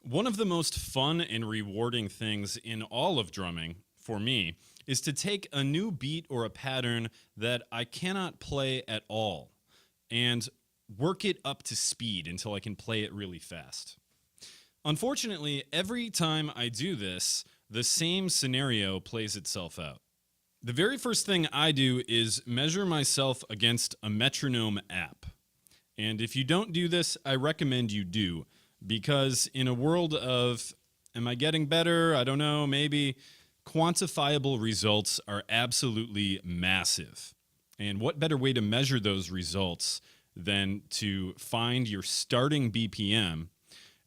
One of the most fun and rewarding things in all of drumming, for me, is to take a new beat or a pattern that I cannot play at all and work it up to speed until I can play it really fast. Unfortunately, every time I do this, the same scenario plays itself out. The very first thing I do is measure myself against a metronome app. And if you don't do this, I recommend you do, because in a world of, am I getting better? I don't know, maybe, quantifiable results are absolutely massive. And what better way to measure those results than to find your starting BPM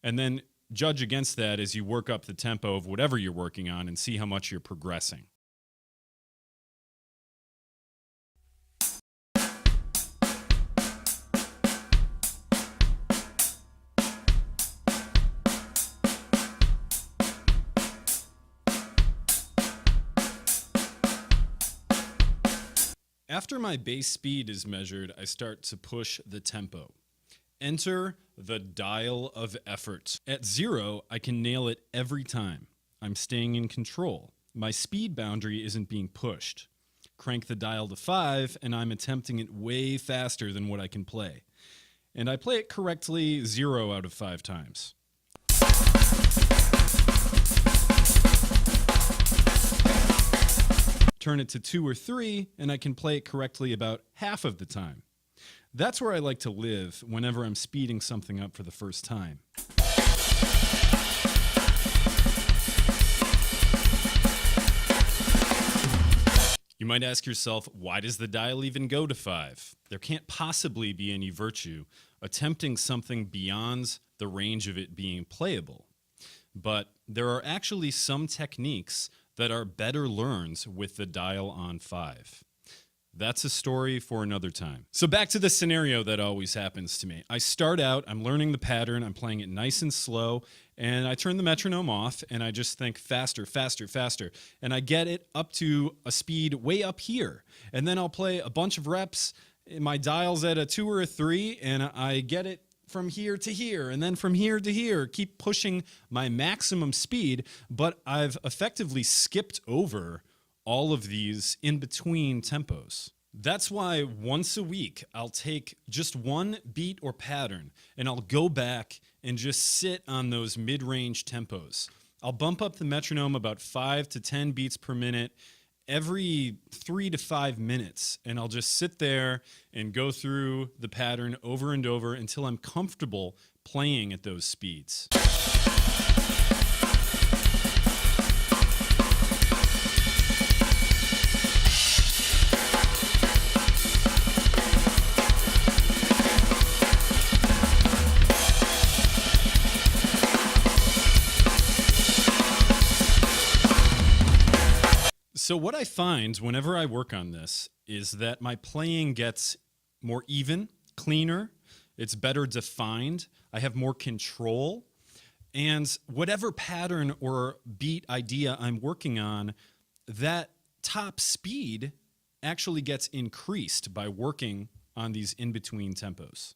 and then judge against that as you work up the tempo of whatever you're working on and see how much you're progressing. After my bass speed is measured, I start to push the tempo. Enter the dial of effort. At 0, I can nail it every time. I'm staying in control. My speed boundary isn't being pushed. Crank the dial to 5, and I'm attempting it way faster than what I can play. And I play it correctly 0 out of 5 times. Turn it to 2 or 3, and I can play it correctly about half of the time. That's where I like to live whenever I'm speeding something up for the first time. You might ask yourself, why does the dial even go to 5? There can't possibly be any virtue attempting something beyond the range of it being playable. But there are actually some techniques that are better learned with the dial on 5. That's a story for another time. So back to the scenario that always happens to me. I start out, I'm learning the pattern, I'm playing it nice and slow, and I turn the metronome off, and I just think faster, faster, faster. And I get it up to a speed way up here. And then I'll play a bunch of reps, my dial's at a 2 or a 3, and I get it from here to here, and then from here to here, keep pushing my maximum speed, but I've effectively skipped over all of these in-between tempos. That's why once a week, I'll take just one beat or pattern, and I'll go back and just sit on those mid-range tempos. I'll bump up the metronome about 5 to 10 beats per minute every 3 to 5 minutes, and I'll just sit there and go through the pattern over and over until I'm comfortable playing at those speeds. So what I find whenever I work on this is that my playing gets more even, cleaner, it's better defined, I have more control, and whatever pattern or beat idea I'm working on, that top speed actually gets increased by working on these in-between tempos.